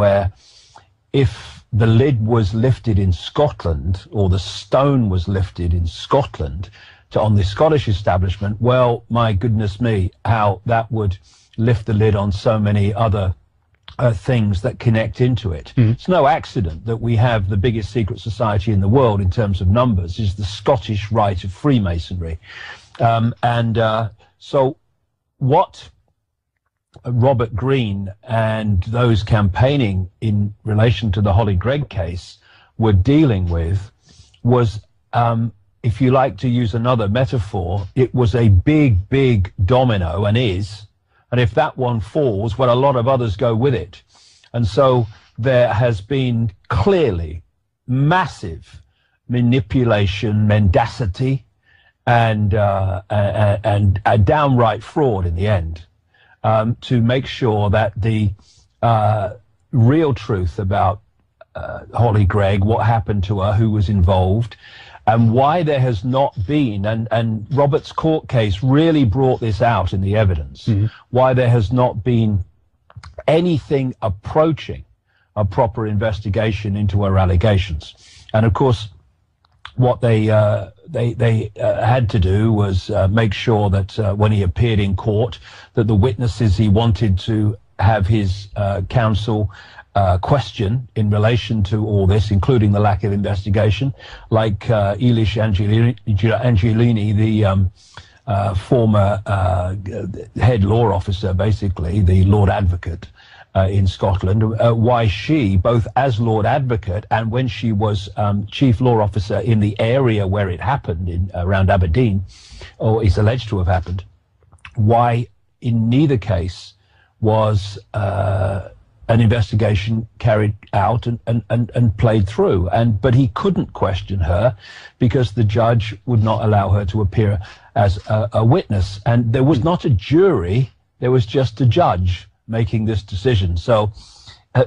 where if the lid was lifted in Scotland, or the stone was lifted in Scotland on the Scottish establishment, well, my goodness me, how that would lift the lid on so many other things that connect into it. It's no accident that we have the biggest secret society in the world in terms of numbers, is the Scottish Rite of Freemasonry. So what Robert Greene and those campaigning in relation to the Holly Gregg case were dealing with was, if you like to use another metaphor, it was a big, big domino, and is. And if that one falls, well, a lot of others go with it. And so there has been clearly massive manipulation, mendacity, and a downright fraud in the end, to make sure that the real truth about Holly Gregg, what happened to her, who was involved, and why there has not been, and Robert's court case really brought this out in the evidence, why there has not been anything approaching a proper investigation into her allegations. And of course, what they had to do was make sure that when he appeared in court, that the witnesses he wanted to have his counsel question in relation to all this, including the lack of investigation, like Elish Angelini, the former head law officer, basically, the Lord Advocate in Scotland, why she, both as Lord Advocate and when she was Chief Law Officer in the area where it happened, around Aberdeen, or is alleged to have happened, why in neither case was an investigation carried out and played through. But he couldn't question her because the judge would not allow her to appear as a witness. And there was not a jury, there was just a judge making this decision. So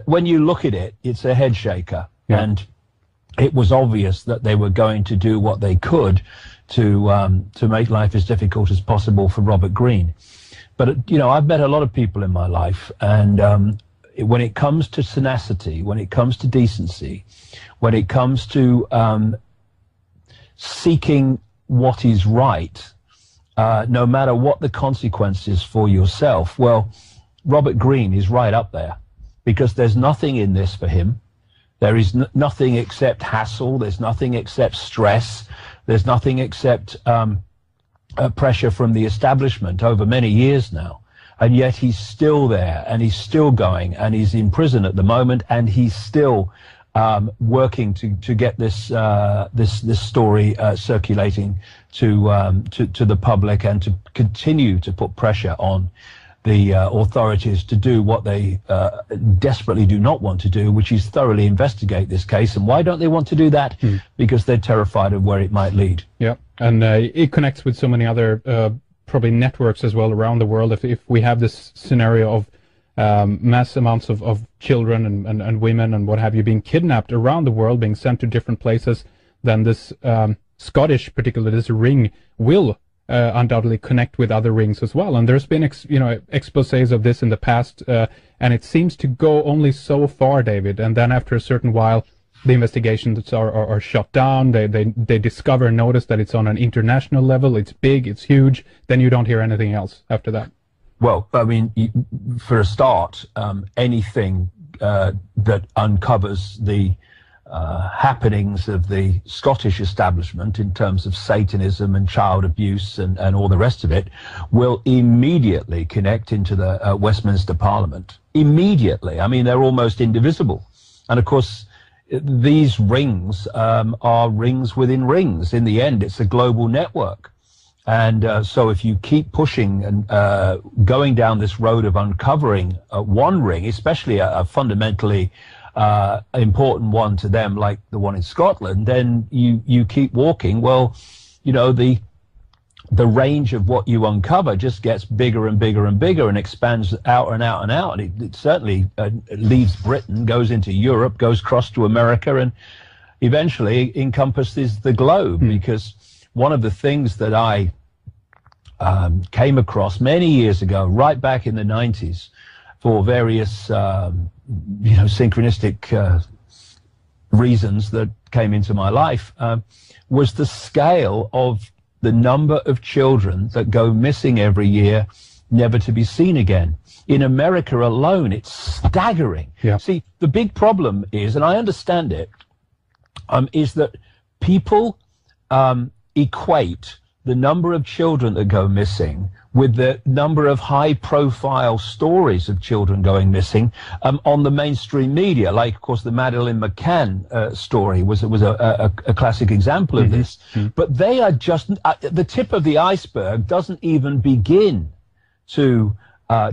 when you look at it, it's a head shaker. Yeah. And it was obvious that they were going to do what they could to make life as difficult as possible for Robert Greene. But, you know, I've met a lot of people in my life, and when it comes to tenacity, when it comes to decency, when it comes to seeking what is right, no matter what the consequences for yourself, well, Robert Greene is right up there, because there's nothing in this for him. There is nothing except hassle. There's nothing except stress. There's nothing except pressure from the establishment over many years now. And yet he's still there, and he's still going, and he's in prison at the moment, and he's still working to get this this story circulating to the public, and to continue to put pressure on the authorities to do what they desperately do not want to do, which is thoroughly investigate this case. And why don't they want to do that? Because they're terrified of where it might lead. Yeah, and it connects with so many other probably networks as well around the world. If we have this scenario of mass amounts of children and women and what have you being kidnapped around the world, being sent to different places, then this Scottish, particularly this ring, will undoubtedly connect with other rings as well. And there's been exposés of this in the past, and it seems to go only so far, David, and then after a certain while the investigations are shut down. They discover, notice that it's on an international level, it's big, it's huge, then you don't hear anything else after that. Well, I mean, for a start, anything that uncovers the happenings of the Scottish establishment in terms of Satanism and child abuse and all the rest of it will immediately connect into the Westminster Parliament. Immediately. I mean, they're almost indivisible. And of course, these rings are rings within rings. In the end, it's a global network. And so if you keep pushing and going down this road of uncovering one ring, especially a fundamentally important one to them, like the one in Scotland, then you keep walking. Well, you know, the range of what you uncover just gets bigger and bigger and bigger, and expands out and out and out. And it certainly leaves Britain, goes into Europe, goes across to America, and eventually encompasses the globe. Because one of the things that I came across many years ago, right back in the 90s, for various, synchronistic reasons that came into my life, was the scale of the number of children that go missing every year, never to be seen again. In America alone, it's staggering. Yeah. See, the big problem is, and I understand it, is that people equate the number of children that go missing with the number of high-profile stories of children going missing on the mainstream media. Like, of course, the Madeleine McCann story was a classic example of this. But they are just the tip of the iceberg. Doesn't even begin to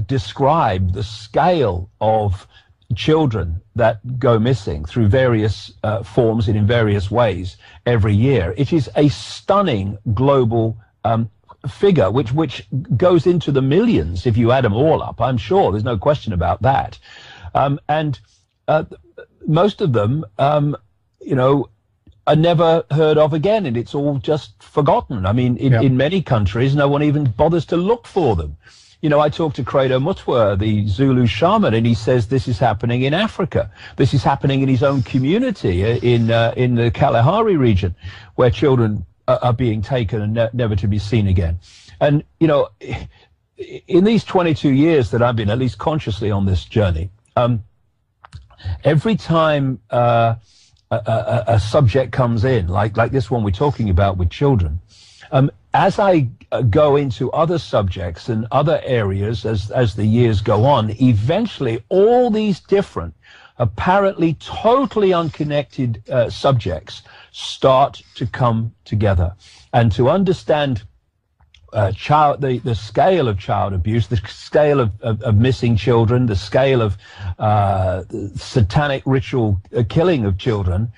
describe the scale of children that go missing through various forms and in various ways every year. It is a stunning global figure, which goes into the millions if you add them all up. I'm sure there's no question about that. And most of them, are never heard of again, and it's all just forgotten. I mean, in many countries, no one even bothers to look for them. I talked to Credo Mutwa, the Zulu shaman, and he says this is happening in Africa. This is happening in his own community in the Kalahari region, where children are being taken and never to be seen again. And, in these 22 years that I've been at least consciously on this journey, every time a subject comes in, like this one we're talking about with children, as I go into other subjects and other areas as the years go on, eventually all these different, apparently totally unconnected subjects start to come together. And to understand the scale of child abuse, the scale of missing children, the scale of satanic ritual killing of children,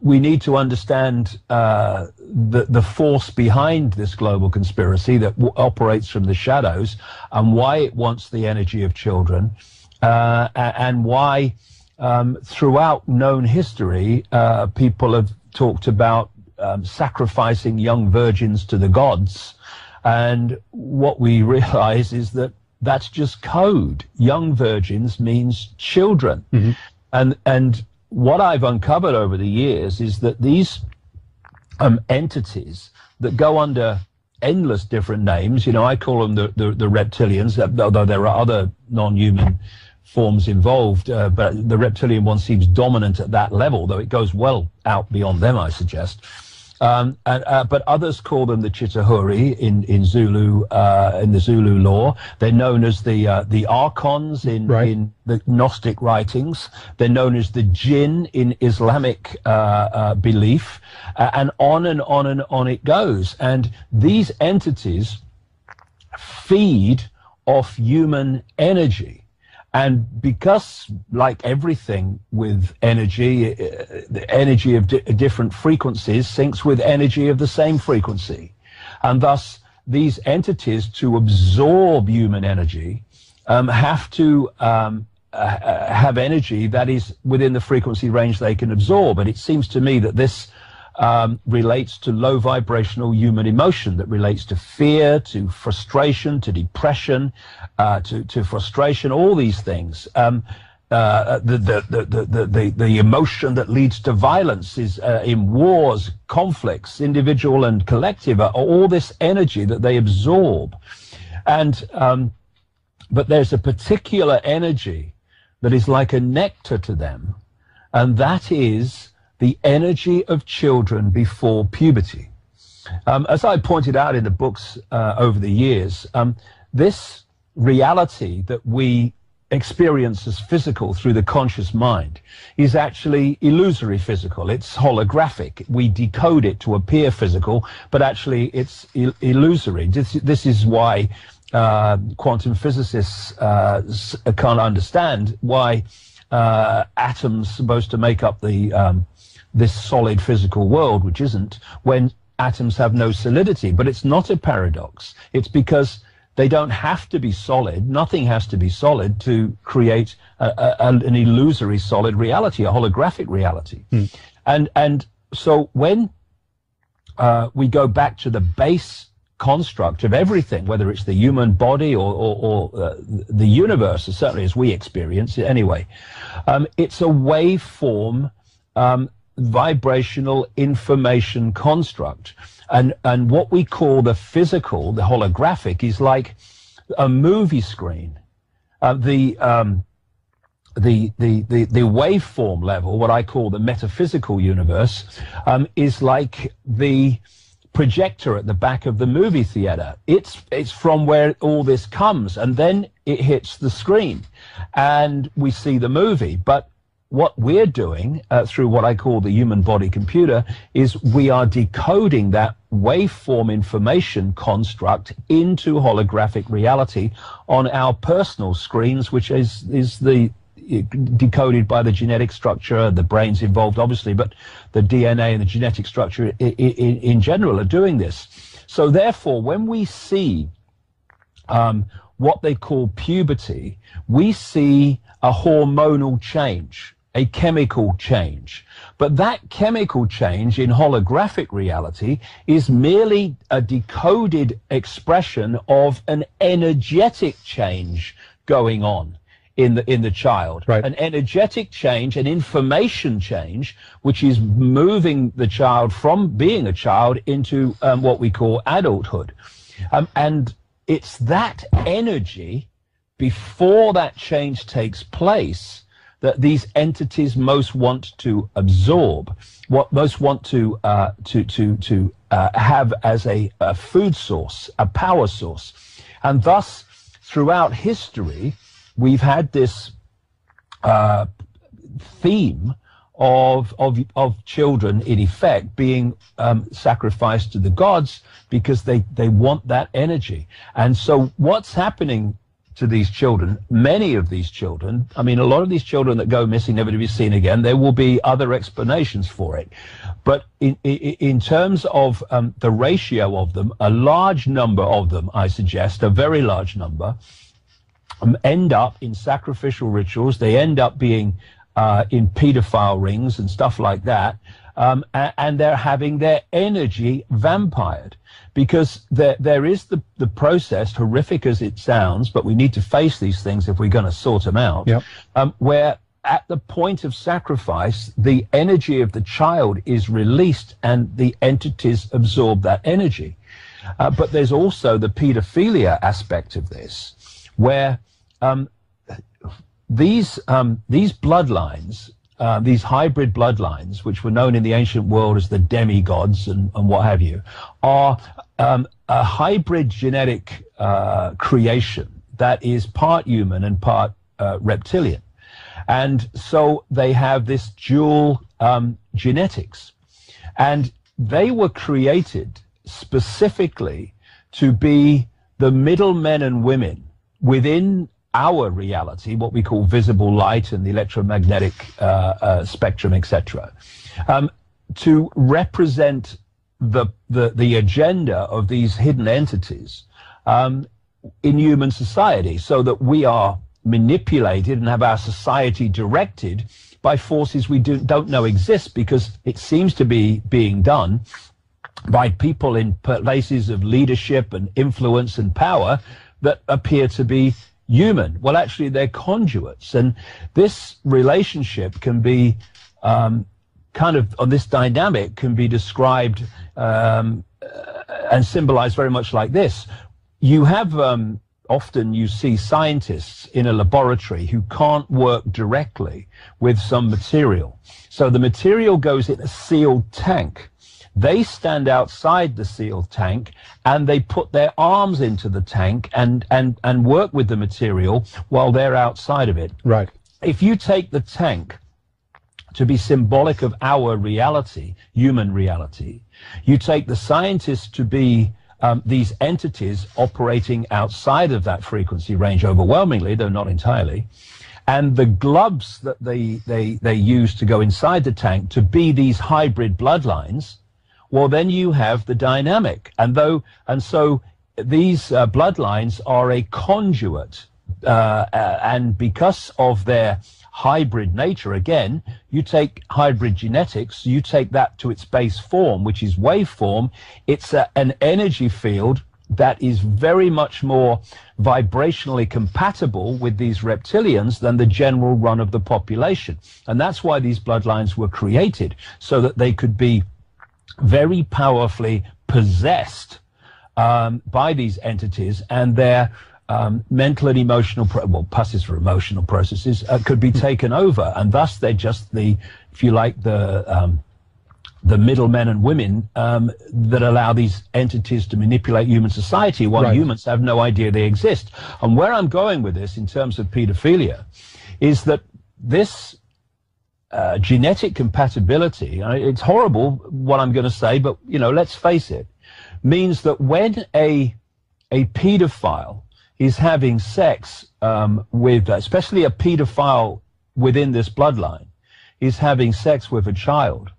we need to understand the force behind this global conspiracy that operates from the shadows, and why it wants the energy of children, and why throughout known history people have talked about sacrificing young virgins to the gods. And what we realize is that that's just code. Young virgins means children. And what I've uncovered over the years is that these entities that go under endless different names, I call them the reptilians, although there are other non-human forms involved, but the reptilian one seems dominant at that level, though it goes well out beyond them, I suggest. But others call them the Chitahuri in Zulu, in the Zulu lore. They're known as the Archons in the Gnostic writings. They're known as the Jinn in Islamic belief, and on and on and on it goes. And these entities feed off human energy. And because, like everything with energy, the energy of different frequencies syncs with energy of the same frequency. And thus, these entities, to absorb human energy, have to have energy that is within the frequency range they can absorb. And it seems to me that this relates to low vibrational human emotion, that relates to fear, to frustration, to depression, to frustration, all these things. The emotion that leads to violence is in wars, conflicts, individual and collective, all this energy that they absorb. And but there's a particular energy that is like a nectar to them, and that is the energy of children before puberty. As I pointed out in the books over the years, this reality that we experience as physical through the conscious mind is actually illusory physical. It's holographic. We decode it to appear physical, but actually it's illusory. This is why quantum physicists can't understand why atoms supposed to make up this solid physical world, which isn't, when atoms have no solidity. But it's not a paradox. It's because they don't have to be solid. Nothing has to be solid to create an illusory solid reality, a holographic reality. And so when we go back to the base construct of everything, whether it's the human body or the universe, certainly as we experience it anyway. It's a waveform, vibrational information construct. And what we call the physical, the holographic, is like a movie screen. The waveform level, what I call the metaphysical universe, is like the projector at the back of the movie theater. It's from where all this comes, and then it hits the screen and we see the movie. But what we're doing through what I call the human body computer is we are decoding that waveform information construct into holographic reality on our personal screens, which is the decoded by the genetic structure. The brain's involved, obviously, but the DNA and the genetic structure in general are doing this. So therefore, when we see what they call puberty, we see a hormonal change, a chemical change. But that chemical change in holographic reality is merely a decoded expression of an energetic change going on in the child. Right. An energetic change, an information change, which is moving the child from being a child into what we call adulthood. And it's that energy before that change takes place that these entities most want to absorb, what most want to have as a food source, a power source. And thus, throughout history, we've had this theme of children, in effect, being sacrificed to the gods because they want that energy. And so what's happening to these children, many of these children, I mean, a lot of these children that go missing, never to be seen again, there will be other explanations for it. But in terms of the ratio of them, a large number of them, I suggest, a very large number, end up in sacrificial rituals. They end up being in pedophile rings and stuff like that, and they're having their energy vampired, because there is the process, horrific as it sounds, but we need to face these things if we're going to sort them out. Yep. Where at the point of sacrifice, the energy of the child is released and the entities absorb that energy. But there's also the pedophilia aspect of this, where these bloodlines, these hybrid bloodlines, which were known in the ancient world as the demigods and what have you, are a hybrid genetic creation that is part human and part reptilian. And so they have this dual genetics. And they were created specifically to be the middlemen and women within our reality, what we call visible light and the electromagnetic spectrum, etc., to represent the agenda of these hidden entities in human society, so that we are manipulated and have our society directed by forces we don't know exist, because it seems to be being done by people in places of leadership and influence and power that appear to be human. Well, actually, they're conduits. And this relationship can be this dynamic can be described and symbolized very much like this. You have, often you see scientists in a laboratory who can't work directly with some material. So the material goes in a sealed tank. They stand outside the sealed tank and they put their arms into the tank and work with the material while they're outside of it. Right. If you take the tank to be symbolic of our reality, human reality, you take the scientists to be these entities operating outside of that frequency range overwhelmingly, though not entirely, and the gloves that they use to go inside the tank to be these hybrid bloodlines, well, then you have the dynamic. And so these bloodlines are a conduit, and because of their hybrid nature, again, you take hybrid genetics, you take that to its base form, which is waveform. It's an energy field that is very much more vibrationally compatible with these reptilians than the general run of the population. And that's why these bloodlines were created, so that they could be very powerfully possessed by these entities, and their mental and emotional, passes for emotional processes, could be taken over, and thus they're just the, if you like, the middlemen and women that allow these entities to manipulate human society while humans have no idea they exist. And where I'm going with this in terms of pedophilia is that this genetic compatibility, it's horrible what I'm going to say, but, you know, let's face it, means that when a pedophile is having sex with, especially a pedophile within this bloodline, is having sex with a child,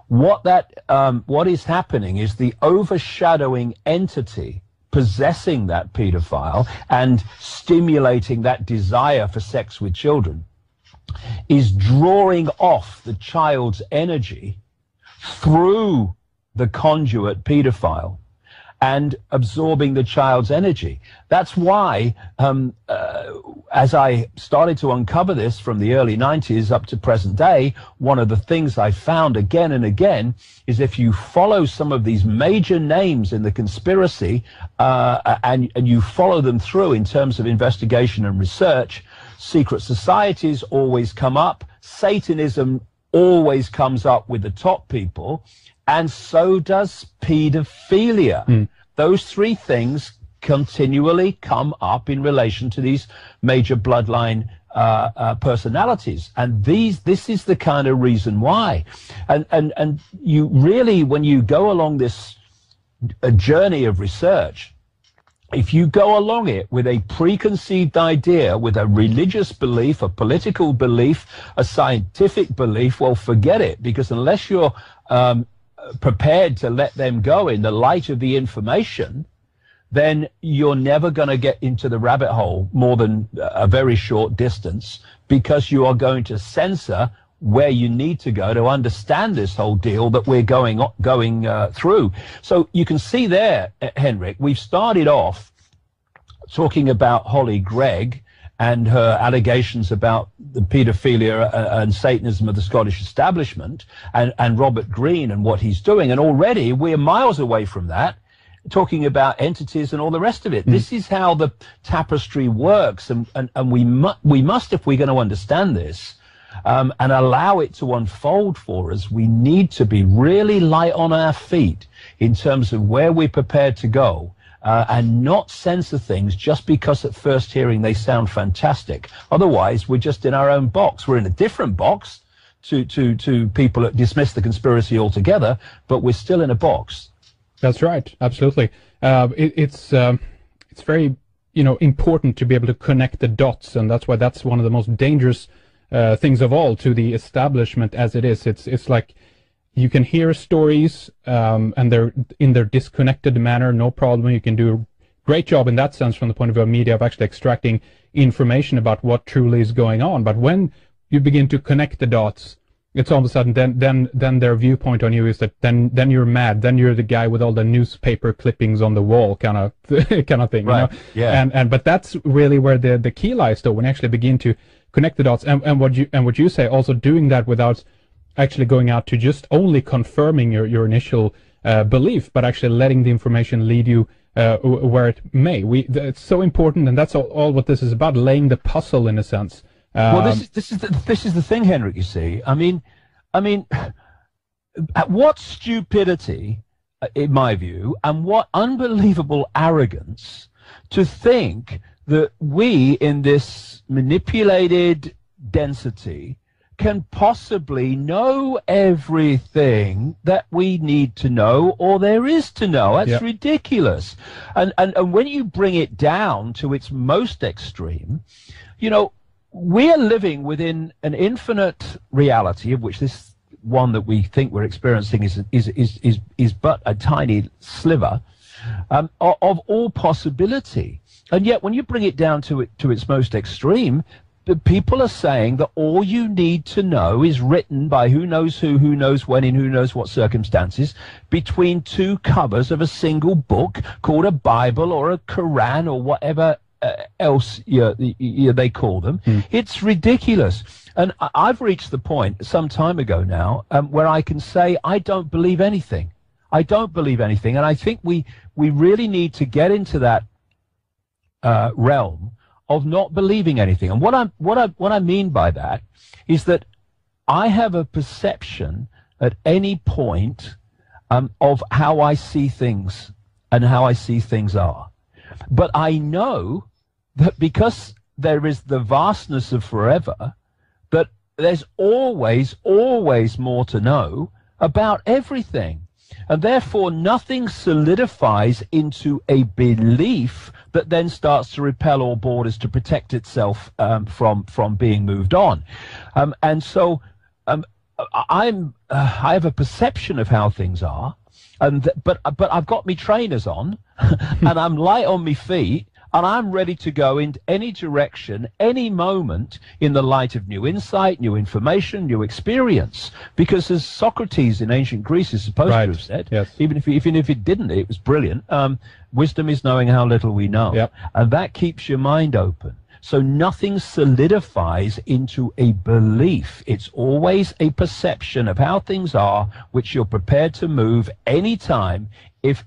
what is happening is the overshadowing entity possessing that pedophile and stimulating that desire for sex with children is drawing off the child's energy through the conduit pedophile and absorbing the child's energy. That's why, as I started to uncover this from the early 90s up to present day, one of the things I found again and again is if you follow some of these major names in the conspiracy and you follow them through in terms of investigation and research, secret societies always come up, Satanism always comes up with the top people, and so does pedophilia. Those three things continually come up in relation to these major bloodline personalities, and this is the kind of reason why. And you really, when you go along this journey of research, if you go along it with a preconceived idea, with a religious belief, a political belief, a scientific belief, well, forget it, because unless you're prepared to let them go in the light of the information, then you're never going to get into the rabbit hole more than a very short distance, because you are going to censor where you need to go to understand this whole deal that we're going through. So you can see there, Henrik, we've started off talking about Holly Gregg and her allegations about the pedophilia and Satanism of the Scottish establishment, and Robert Greene and what he's doing. And already we're miles away from that, talking about entities and all the rest of it. This is how the tapestry works, and we must, if we're going to understand this, and allow it to unfold for us, we need to be really light on our feet in terms of where we're prepared to go, and not censor things just because at first hearing they sound fantastic. Otherwise, we're just in our own box. We're in a different box to people that dismiss the conspiracy altogether, but we're still in a box. That's right, absolutely. It's very, important to be able to connect the dots, and that's why that's one of the most dangerous things of all to the establishment as it is. It's like you can hear stories and they're in their disconnected manner, no problem. You can do a great job in that sense from the point of view of media of actually extracting information about what truly is going on. But when you begin to connect the dots, it's all of a sudden then their viewpoint on you is that then you're mad, then you're the guy with all the newspaper clippings on the wall kind of thing, right. Yeah. But that's really where the key lies, though, when you actually begin to connect the dots, and what you say, also doing that without actually going out to just only confirming your initial belief, but actually letting the information lead you where it may. It's so important, and that's all what this is about, laying the puzzle in a sense. Well, this is the thing, Henrik. You see, I mean, what stupidity, in my view, and what unbelievable arrogance to think that we in this manipulated density can possibly know everything that we need to know or there is to know. That's ridiculous. And when you bring it down to its most extreme, we are living within an infinite reality, of which this one that we think we're experiencing is but a tiny sliver of all possibility. And yet, when you bring it down to its most extreme, the people are saying that all you need to know is written by who knows when, in who knows what circumstances, between two covers of a single book called a Bible or a Quran or whatever else they call them. It's ridiculous. And I've reached the point some time ago now where I can say I don't believe anything. I don't believe anything. And I think we really need to get into that realm of not believing anything. And what I mean by that is that I have a perception at any point of how I see things and how I see things are. But I know that because there is the vastness of forever, that there's always more to know about everything. And therefore, nothing solidifies into a belief that then starts to repel all borders to protect itself from being moved on. And so I have a perception of how things are, but I've got me trainers on, and I'm light on my feet, and I'm ready to go in any direction, any moment, in the light of new insight, new information, new experience. Because as Socrates in ancient Greece is supposed to have said, yes. even if it didn't, it was brilliant. Wisdom is knowing how little we know. Yep. And that keeps your mind open. So nothing solidifies into a belief. It's always a perception of how things are, which you're prepared to move anytime if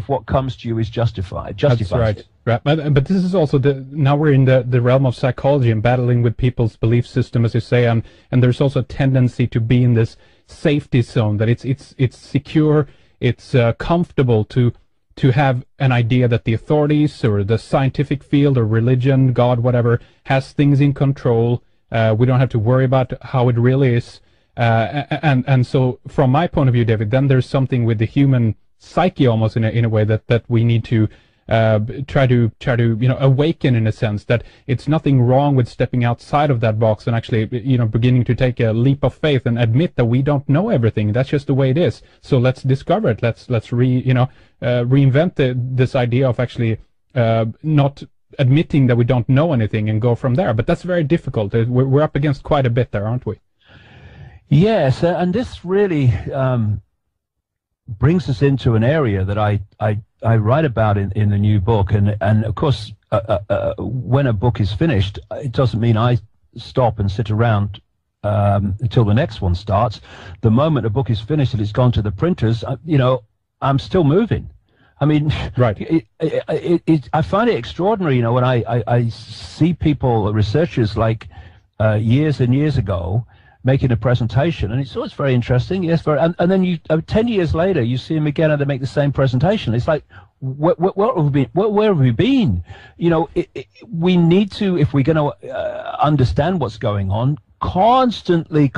what comes to you is justified. That's right. Right. But this is also now we're in the realm of psychology and battling with people's belief system, as you say, and there's also a tendency to be in this safety zone, that it's secure, it's comfortable to have an idea that the authorities or the scientific field or religion, God, whatever, has things in control. We don't have to worry about how it really is. And so from my point of view, David, then there's something with the human psyche almost in a way that we need to try to awaken, in a sense, that it's nothing wrong with stepping outside of that box and actually beginning to take a leap of faith and admit that we don't know everything. That's just the way it is. So let's discover it. Let's reinvent this idea of actually not admitting that we don't know anything and go from there. But that's very difficult. We're up against quite a bit there, aren't we? Yes, and this really brings us into an area that I write about in the new book, and of course when a book is finished, it doesn't mean I stop and sit around until the next one starts. The moment a book is finished and it's gone to the printers, I'm still moving. I mean, right. I find it extraordinary, when I see people, researchers like years and years ago, making a presentation, and it's always very interesting. Yes, and then 10 years later, you see them again, and they make the same presentation. It's like, where have we been? We need to, if we're going to understand what's going on, constantly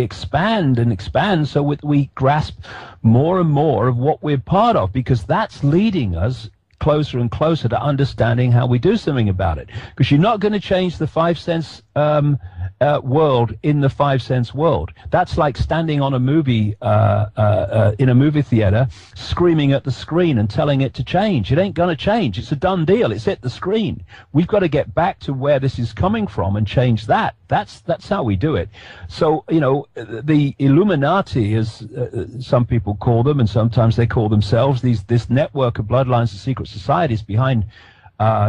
expand, so we grasp more and more of what we're part of, because that's leading us closer and closer to understanding how we do something about it. Because you're not going to change the 5 sense world in the 5 sense world. That's like standing on a movie in a movie theater, screaming at the screen and telling it to change. It ain't going to change. It's a done deal. It's at the screen. We've got to get back to where this is coming from and change that. That's how we do it. So the Illuminati, as some people call them, and sometimes they call themselves, this network of bloodlines and secret societies behind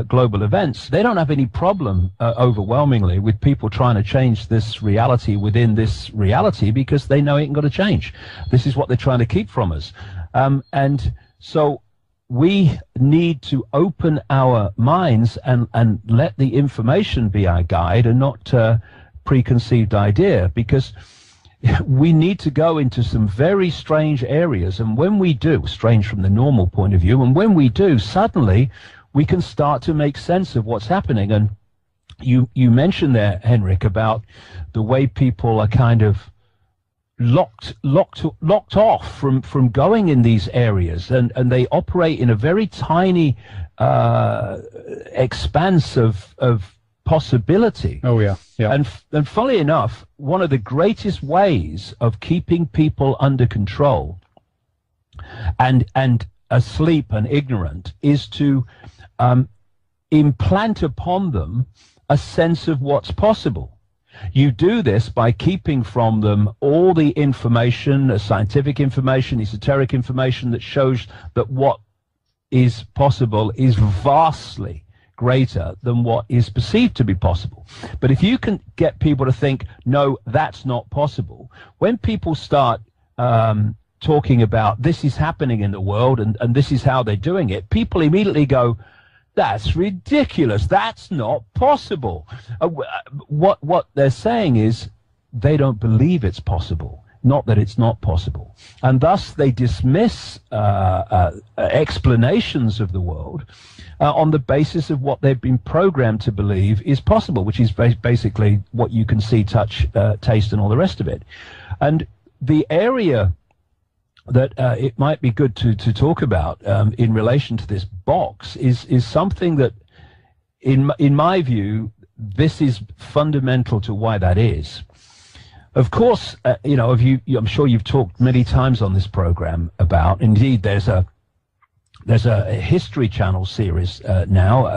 global events, they don't have any problem overwhelmingly with people trying to change this reality within this reality, because they know it ain't going to change. This is what they're trying to keep from us. And so we need to open our minds and let the information be our guide, and not preconceived idea, because we need to go into some very strange areas. And when we do, strange from the normal point of view, and when we do, suddenly we can start to make sense of what's happening. And you mentioned there, Henrik, about the way people are kind of locked off from going in these areas, and they operate in a very tiny expanse of possibility. Oh yeah. And funnily enough, one of the greatest ways of keeping people under control and asleep and ignorant is to implant upon them a sense of what's possible. You do this by keeping from them all the information, scientific information, esoteric information that shows that what is possible is vastly greater than what is perceived to be possible. But if you can get people to think, no, that's not possible, when people start talking about this is happening in the world and this is how they're doing it, people immediately go, that's ridiculous. That's not possible. What they're saying is they don't believe it's possible, not that it's not possible. And thus they dismiss explanations of the world on the basis of what they've been programmed to believe is possible, which is basically what you can see, touch, taste, and all the rest of it. And the area that it might be good to talk about in relation to this box is something that, in my view, this is fundamental to why that is. Of course, I'm sure you've talked many times on this program about. Indeed, there's a History Channel series now,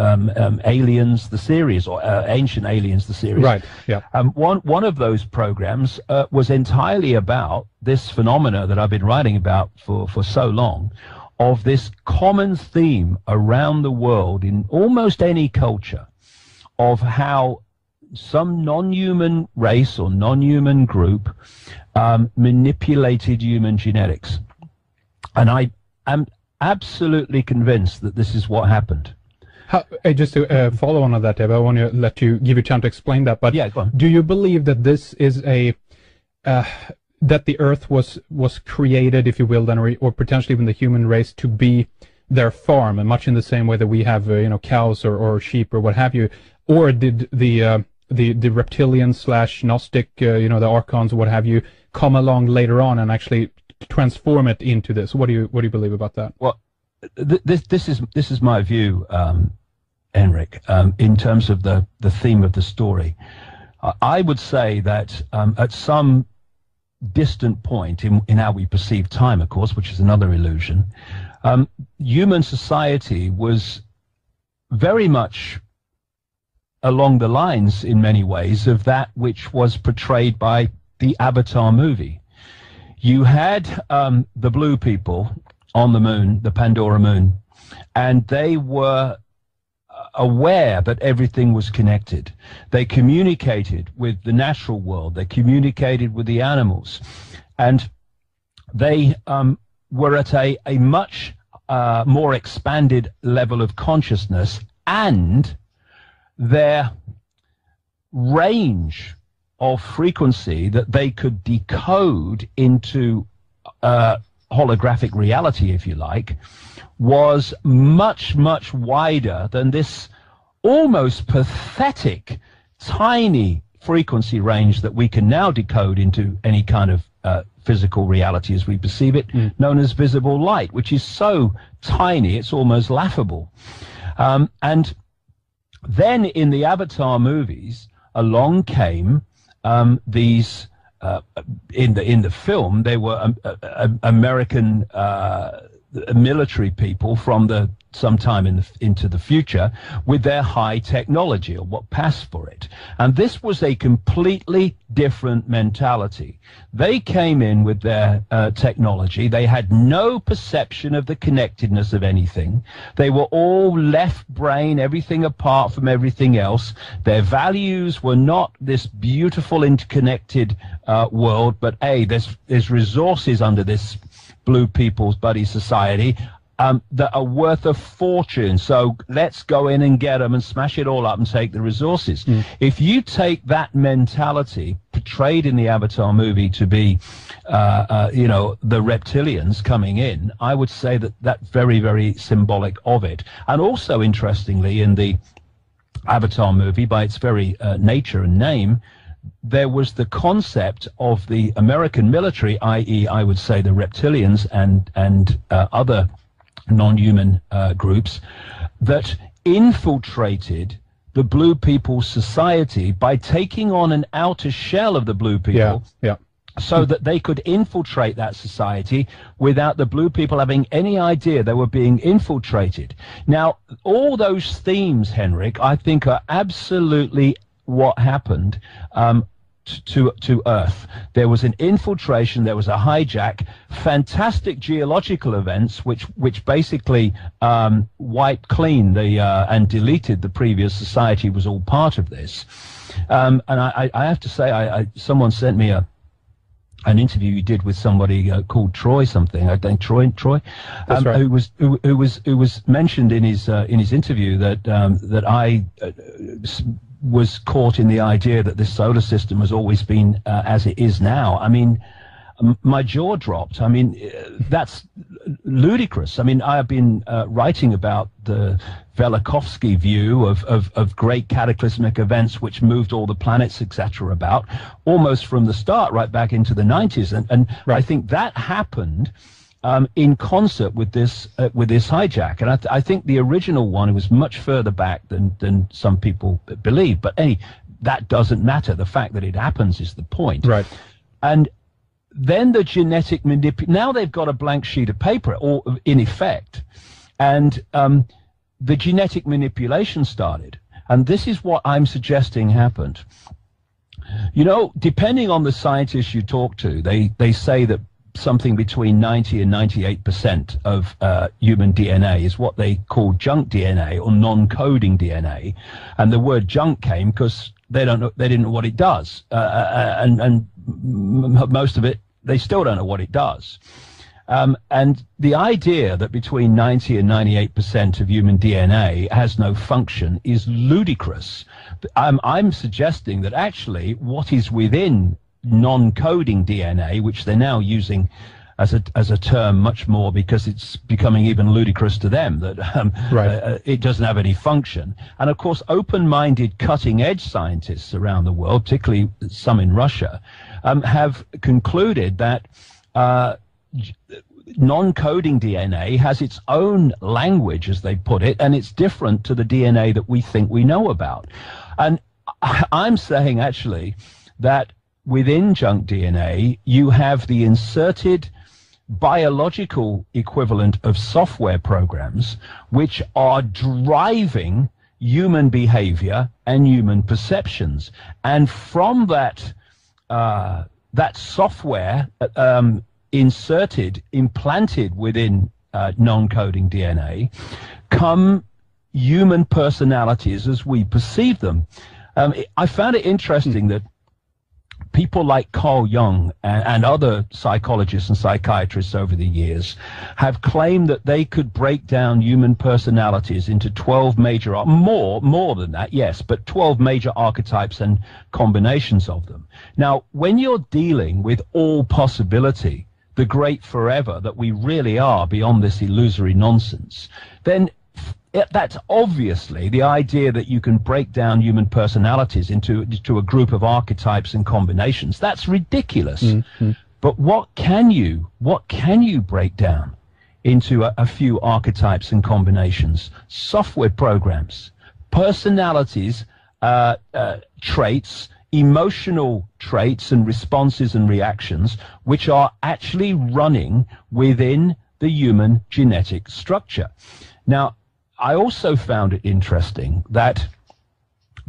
Aliens the series, or Ancient Aliens the series. Right. Yeah. One of those programs was entirely about this phenomena that I've been writing about for so long, of this common theme around the world in almost any culture of how some non-human race or non-human group manipulated human genetics. And I am absolutely convinced that this is what happened. Just to follow on that, Dave, I want to give you a chance to explain that. But yeah, go on. Do you believe that this is that the Earth was created, if you will, then, or potentially even the human race, to be their farm, and much in the same way that we have cows or sheep or what have you, or did the reptilians / Gnostic, the archons, what have you, come along later on and actually transform it into this? What do you believe about that? Well, this is my view, Henrik, in terms of the theme of the story. I would say that at some distant point in how we perceive time, of course, which is another illusion, human society was very much along the lines, in many ways, of that which was portrayed by the Avatar movie. You had the blue people on the moon, the Pandora moon, and they were aware that everything was connected. They communicated with the natural world. They communicated with the animals. And they were at a much more expanded level of consciousness, and their range of frequency that they could decode into holographic reality, if you like, was much, much wider than this almost pathetic, tiny frequency range that we can now decode into any kind of physical reality as we perceive it, known as visible light, which is so tiny it's almost laughable. And then in the Avatar movies, along came these, in the film, they were American military people from sometime into the future with their high technology, or what passed for it. And this was a completely different mentality. They came in with their technology. They had no perception of the connectedness of anything. They were all left brain, everything apart from everything else. Their values were not this beautiful interconnected world, but there's resources under this Blue People's Buddy Society that are worth a fortune, so let's go in and get them and smash it all up and take the resources. If you take that mentality portrayed in the Avatar movie to be the reptilians coming in, I would say that that's very, very symbolic of it. And also, interestingly, in the Avatar movie, by its very nature and name, there was the concept of the American military, i.e., I would say the reptilians and other non-human groups, that infiltrated the Blue People's society by taking on an outer shell of the Blue People. Yeah. so that they could infiltrate that society without the blue people having any idea they were being infiltrated. Now, all those themes, Henrik, I think are absolutely what happened to Earth. There was an infiltration, there was a hijack, fantastic geological events which basically wiped clean the and deleted the previous society. Was all part of this. And I have to say, someone sent me an interview you did with somebody called Troy something. I think Troy. That's right. Who was mentioned in his interview that I was caught in the idea that this solar system has always been as it is now. I mean, my jaw dropped. I mean, that's ludicrous. I mean, I have been writing about the Velikovsky view of great cataclysmic events which moved all the planets, etc., about almost from the start, right back into the 90s. And right. I think that happened in concert with this hijack. And I think the original one was much further back than some people believe. But that doesn't matter. The fact that it happens is the point. Right. And then the genetic now they've got a blank sheet of paper, or in effect, and the genetic manipulation started. And this is what I'm suggesting happened. You know, depending on the scientists you talk to, they say that something between 90 and 98% of human DNA is what they call junk DNA, or non-coding DNA. And the word junk came because they didn't know what it does, and most of it they still don't know what it does. And the idea that between 90 and 98% of human DNA has no function is ludicrous. I'm suggesting that actually what is within non-coding DNA, which they're now using as a term much more because it's becoming even ludicrous to them, that right. It doesn't have any function. And of course, open-minded, cutting-edge scientists around the world, particularly some in Russia, have concluded that non-coding DNA has its own language, as they put it, and it's different to the DNA that we think we know about. And I'm saying actually that within junk DNA, you have the inserted biological equivalent of software programs which are driving human behavior and human perceptions. And from that software implanted within non-coding DNA, come human personalities as we perceive them. I found it interesting that people like Carl Jung and other psychologists and psychiatrists over the years have claimed that they could break down human personalities into 12 major, more than that, yes, but 12 major archetypes and combinations of them. Now, when you're dealing with all possibility, the great forever that we really are beyond this illusory nonsense, then that's obviously the idea that you can break down human personalities into a group of archetypes and combinations. That's ridiculous. Mm-hmm. But what can you break down into a few archetypes and combinations? Software programs, personalities, traits, emotional traits and responses and reactions, which are actually running within the human genetic structure. Now, I also found it interesting that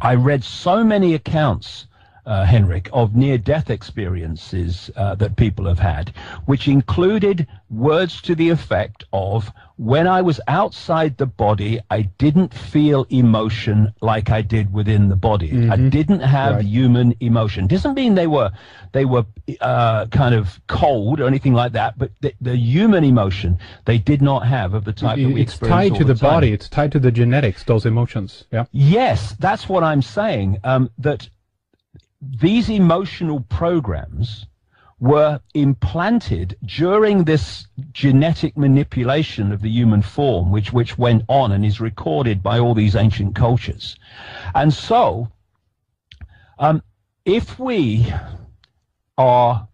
I read so many accounts, Henrik, of near-death experiences that people have had, which included words to the effect of, when I was outside the body, I didn't feel emotion like I did within the body. Mm-hmm. I didn't have human emotion. Doesn't mean they were kind of cold or anything like that, but the human emotion they did not have of the type that we experience. It's tied to the body. It's tied to the genetics, those emotions. Yeah. Yes, that's what I'm saying, that these emotional programs were implanted during this genetic manipulation of the human form, which went on and is recorded by all these ancient cultures. And so, if we are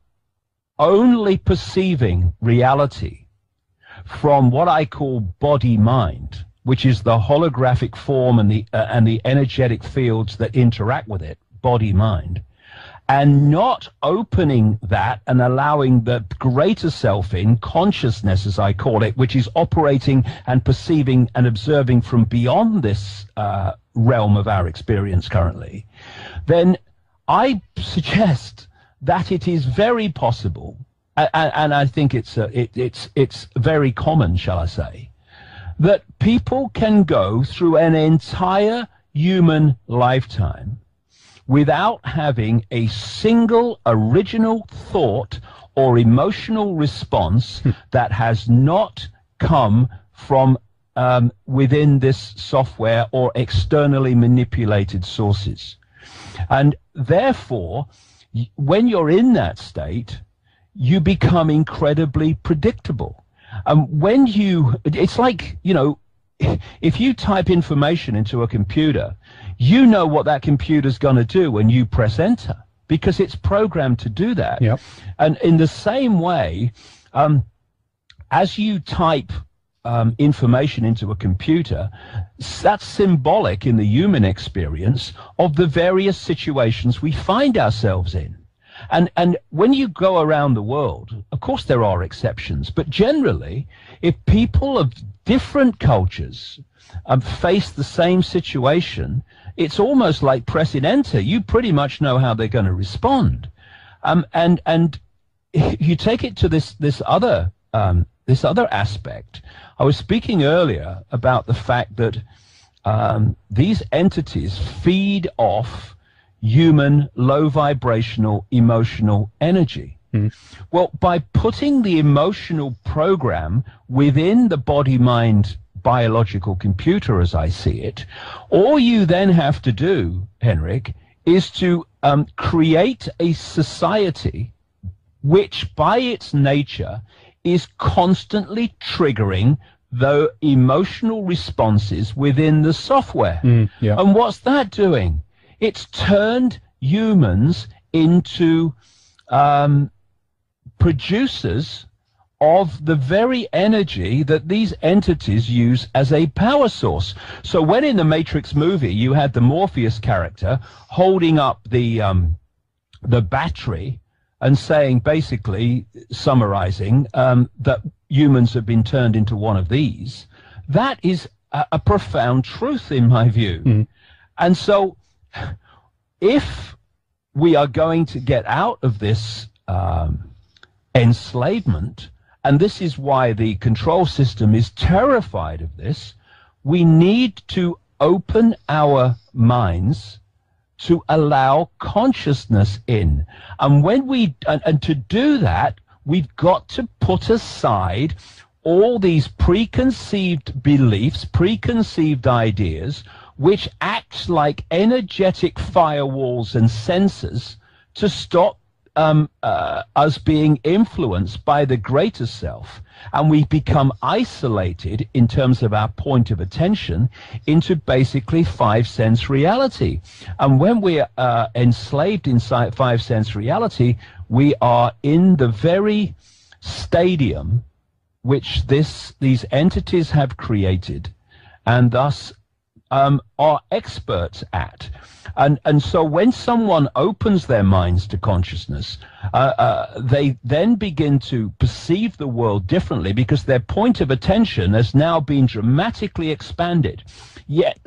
only perceiving reality from what I call body-mind, which is the holographic form and the energetic fields that interact with it, body-mind, and not opening that and allowing the greater self in, consciousness as I call it, which is operating and perceiving and observing from beyond this realm of our experience currently, then I suggest that it is very possible, and I think it's very common, shall I say, that people can go through an entire human lifetime without having a single original thought or emotional response that has not come from within this software or externally manipulated sources. And therefore, when you're in that state, you become incredibly predictable. When it's like, if you type information into a computer, you know what that computer's going to do when you press enter, because it's programmed to do that. Yep. And in the same way, as you type information into a computer, that's symbolic in the human experience of the various situations we find ourselves in. And when you go around the world, of course there are exceptions, but generally, if people of different cultures face the same situation, it's almost like pressing enter. You pretty much know how they're going to respond. And you take it to this other aspect. I was speaking earlier about the fact that these entities feed off human low vibrational emotional energy. Well, by putting the emotional program within the body-mind biological computer, as I see it, all you then have to do, Henrik, is to create a society which by its nature is constantly triggering the emotional responses within the software. Yeah. And what's that doing? It's turned humans into producers of the very energy that these entities use as a power source. So when in the Matrix movie you had the Morpheus character holding up the battery and saying, basically summarizing, that humans have been turned into one of these, that is a profound truth in my view. And so if we are going to get out of this enslavement, and this is why the control system is terrified of this, we need to open our minds to allow consciousness in. And when and to do that, we've got to put aside all these preconceived beliefs, preconceived ideas, which act like energetic firewalls and sensors to stop us being influenced by the greater self, and we become isolated in terms of our point of attention into basically five-sense reality. And when we are enslaved inside five-sense reality, we are in the very stadium which these entities have created, and thus are experts at. And so when someone opens their minds to consciousness, they then begin to perceive the world differently because their point of attention has now been dramatically expanded. Yet,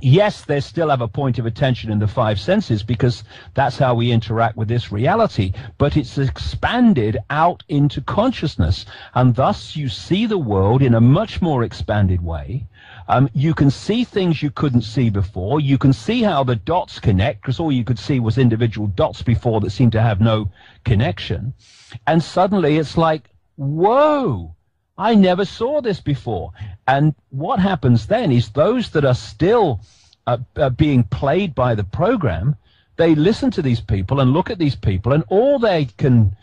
yes, they still have a point of attention in the five senses because that's how we interact with this reality, but it's expanded out into consciousness, and thus you see the world in a much more expanded way. You can see things you couldn't see before. You can see how the dots connect, because all you could see was individual dots before that seemed to have no connection. And suddenly it's like, whoa, I never saw this before. And what happens then is those that are still being played by the program, they listen to these people and look at these people, and all they can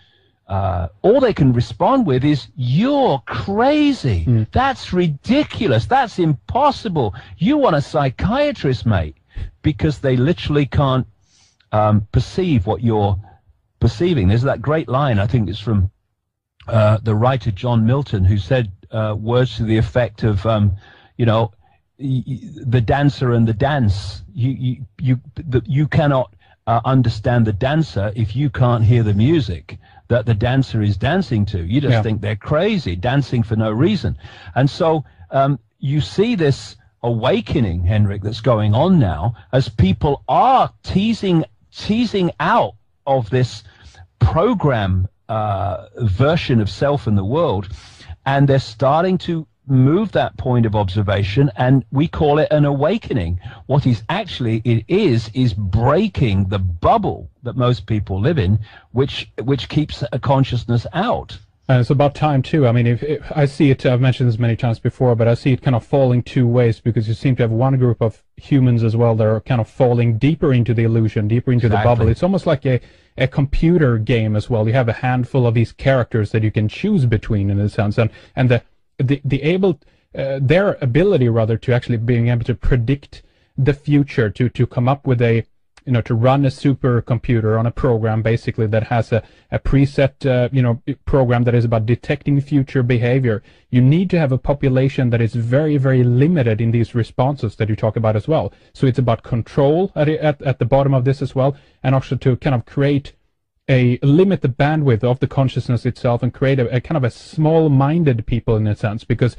respond with is, you're crazy. That's ridiculous. That's impossible. You want a psychiatrist, mate, because they literally can't perceive what you're perceiving. There's that great line, I think it's from the writer John Milton, who said words to the effect of, the dancer and the dance. You cannot understand the dancer if you can't hear the music that the dancer is dancing to. You just think they're crazy, dancing for no reason. And so you see this awakening, Henrik, that's going on now as people are teasing out of this program version of self in the world, and they're starting to move that point of observation, and we call it an awakening. What is actually it is breaking the bubble that most people live in, which keeps a consciousness out. And it's about time too. I mean, if I see it, I've mentioned this many times before, but I see it kind of falling two ways, because you seem to have one group of humans as well that are kind of falling deeper into the illusion, deeper into the bubble. It's almost like a computer game as well. You have a handful of these characters that you can choose between, in a sense, and their ability rather to actually being able to predict the future, to come up with a, to run a supercomputer on a program basically that has a preset program that is about detecting future behavior. You need to have a population that is very, very limited in these responses that you talk about as well. So it's about control at the bottom of this as well, and also to kind of limit the bandwidth of the consciousness itself and create a kind of a small-minded people, in a sense, because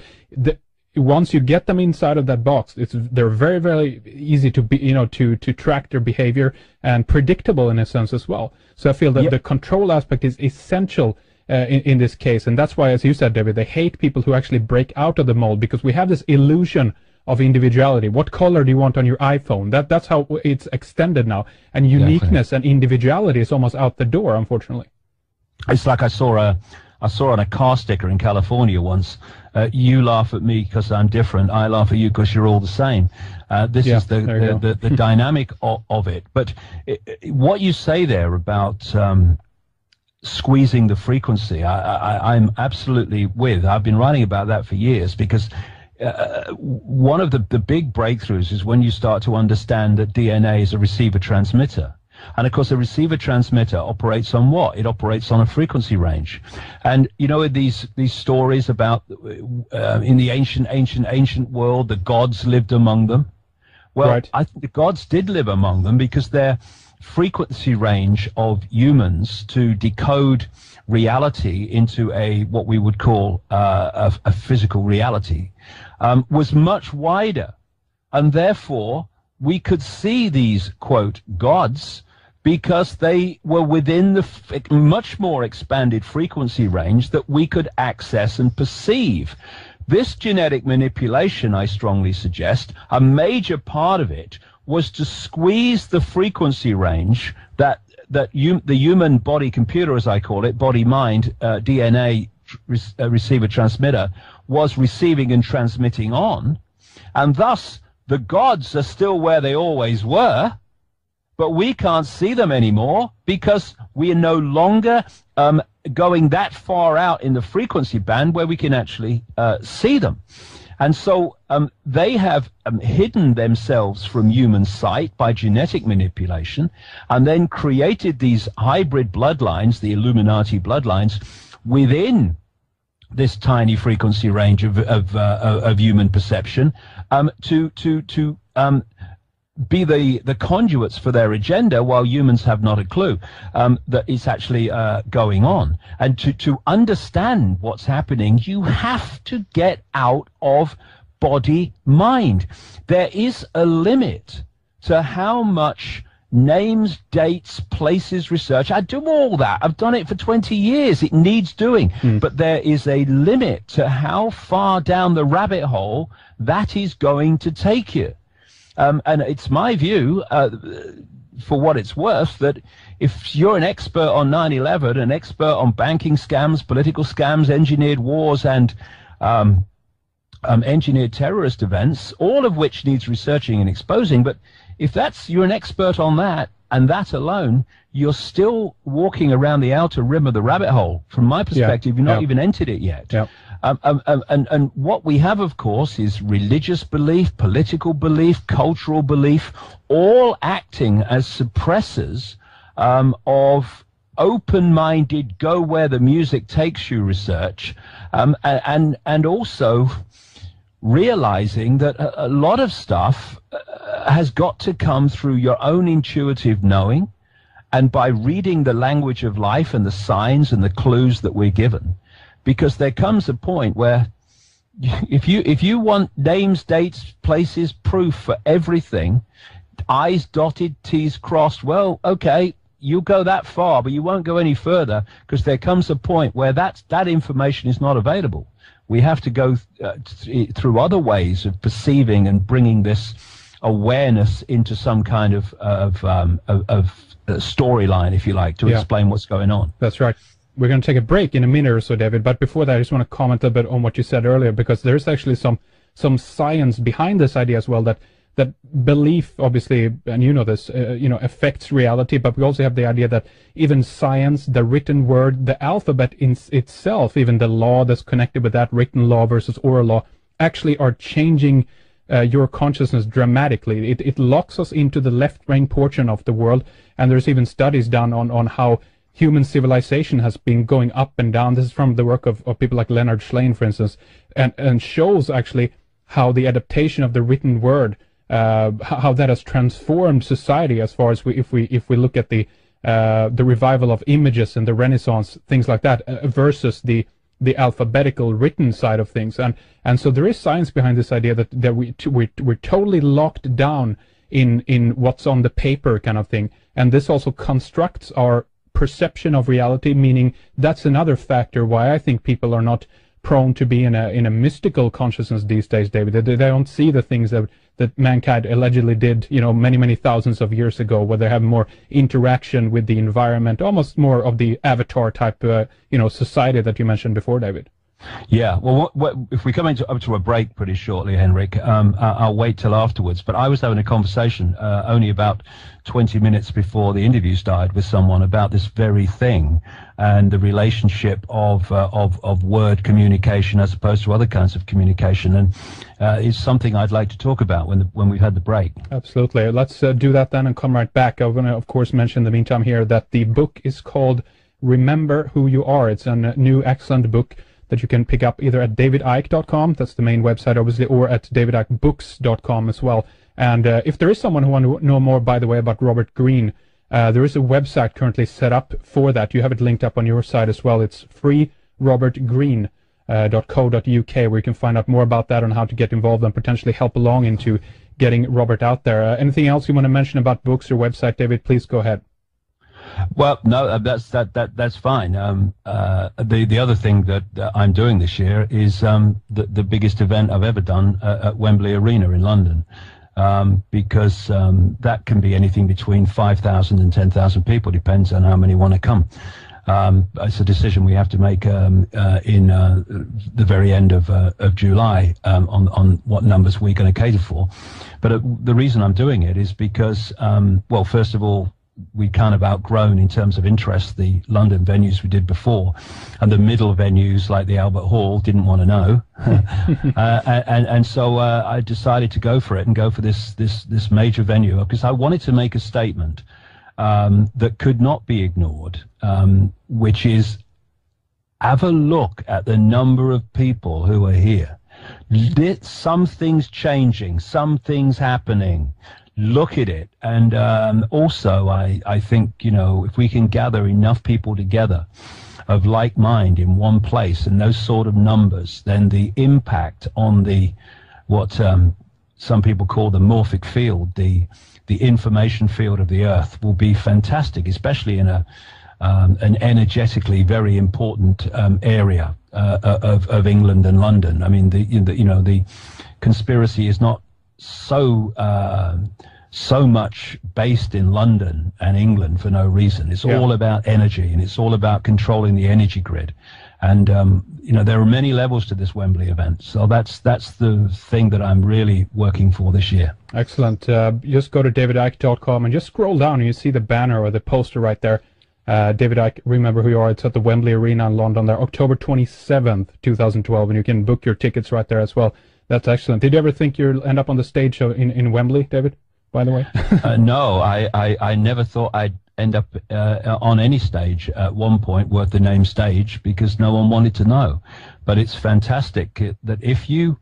once you get them inside of that box, they're very, very easy to be, to track their behavior, and predictable in a sense as well. So I feel that the control aspect is essential in this case, and that's why, as you said, David, they hate people who actually break out of the mold, because we have this illusion of individuality. What color do you want on your iPhone? That's how it's extended now, and uniqueness and individuality is almost out the door, unfortunately. It's like I saw on a car sticker in California once, you laugh at me because I'm different, I laugh at you because you're all the same. This is the dynamic of it. But what you say there about squeezing the frequency, I'm absolutely with. I've been writing about that for years, because one of the big breakthroughs is when you start to understand that DNA is a receiver-transmitter. And of course, a receiver-transmitter operates on what? It operates on a frequency range. And, these stories about in the ancient world, the gods lived among them. Well, I think the gods did live among them, because their frequency range of humans to decode reality into what we would call a physical reality was much wider, and therefore we could see these, quote, gods, because they were within the much more expanded frequency range that we could access and perceive. This genetic manipulation, I strongly suggest, a major part of it was to squeeze the frequency range that the human body computer, as I call it, body-mind, DNA receiver-transmitter, was receiving and transmitting on. And thus, the gods are still where they always were, but we can't see them anymore, because we are no longer going that far out in the frequency band where we can actually see them. And so they have hidden themselves from human sight by genetic manipulation, and then created these hybrid bloodlines, the Illuminati bloodlines, within this tiny frequency range of human perception, to be the conduits for their agenda, while humans have not a clue that it's actually going on. And to understand what's happening, you have to get out of body-mind. There is a limit to how much names, dates, places, research. I do all that. I've done it for 20 years. It needs doing. But there is a limit to how far down the rabbit hole that is going to take you. And it's my view, for what it's worth, that if you're an expert on 9/11, an expert on banking scams, political scams, engineered wars, and engineered terrorist events, all of which needs researching and exposing, but if you're an expert on that, and that alone, you're still walking around the outer rim of the rabbit hole. From my perspective, you've not even entered it yet. And what we have, of course, is religious belief, political belief, cultural belief, all acting as suppressors of open-minded, go where the music takes you research, and also realizing that a lot of stuff has got to come through your own intuitive knowing, and by reading the language of life and the signs and the clues that we're given, because there comes a point where if you want names, dates, places, proof for everything, I's dotted, T's crossed, well, okay, you go that far, but you won't go any further, because there comes a point where that information is not available. We have to go through other ways of perceiving and bringing this awareness into some kind of storyline, if you like, to explain what's going on. That's right. We're going to take a break in a minute or so, David, but before that, I just want to comment a bit on what you said earlier, because there's actually some science behind this idea as well, that belief, obviously, and you know this, affects reality, but we also have the idea that even science, the written word, the alphabet in itself, even the law that's connected with that, written law versus oral law, actually are changing your consciousness dramatically. It locks us into the left brain portion of the world, and there's even studies done on how human civilization has been going up and down. This is from the work of people like Leonard Schlein, for instance, and shows actually how the adaptation of the written word, how that has transformed society, as far as if we look at the revival of images and the Renaissance, things like that, versus the alphabetical written side of things, and so there is science behind this idea that we're totally locked down in what's on the paper kind of thing, and this also constructs our perception of reality, meaning that's another factor why I think people are not prone to be in a mystical consciousness these days, David. They don't see the things that mankind allegedly did, many thousands of years ago, where they have more interaction with the environment, almost more of the avatar type, society that you mentioned before, David. Yeah, well, if we come up to a break pretty shortly, Henrik, I'll wait till afterwards. But I was having a conversation only about 20 minutes before the interview started with someone about this very thing and the relationship of word communication as opposed to other kinds of communication, and it's something I'd like to talk about when we've had the break. Absolutely. Let's do that then and come right back. I'm going to, of course, mention in the meantime here that the book is called Remember Who You Are. It's a new excellent book that you can pick up either at davidicke.com, that's the main website obviously, or at davidickebooks.com as well. And if there is someone who wants to know more, by the way, about Robert Greene, there is a website currently set up for that. You have it linked up on your side as well. It's freerobertgreene.co.uk, where you can find out more about that and how to get involved and potentially help along into getting Robert out there. Anything else you want to mention about books or website, David? Please go ahead. Well, no, that's fine. The other thing that I'm doing this year is the biggest event I've ever done at Wembley Arena in London, because that can be anything between 5,000 and 10,000 people, depends on how many want to come. It's a decision we have to make in the very end of July on what numbers we're going to cater for. But the reason I'm doing it is because, well, first of all, we kind of outgrown in terms of interest the London venues we did before, and the middle venues like the Albert Hall didn't want to know, and so I decided to go for it and go for this major venue, because I wanted to make a statement that could not be ignored, which is, have a look at the number of people who are here. Some things changing, some things happening. Look at it. And also I think, if we can gather enough people together of like mind in one place and those sort of numbers, then the impact on what some people call the morphic field, the information field of the earth, will be fantastic, especially in an energetically very important area of England and London. I mean, the conspiracy is not so much based in London and England for no reason. It's all about energy, and it's all about controlling the energy grid. And there are many levels to this Wembley event. So that's the thing that I'm really working for this year. Excellent. Just go to davidicke.com and just scroll down and you see the banner or the poster right there. David Icke, Remember Who You Are. It's at the Wembley Arena in London there, October 27th, 2012, and you can book your tickets right there as well. That's excellent. Did you ever think you'll end up on the stage show in Wembley, David, by the way? No, I never thought I'd end up on any stage at one point worth the name stage, because no one wanted to know. But it's fantastic that if you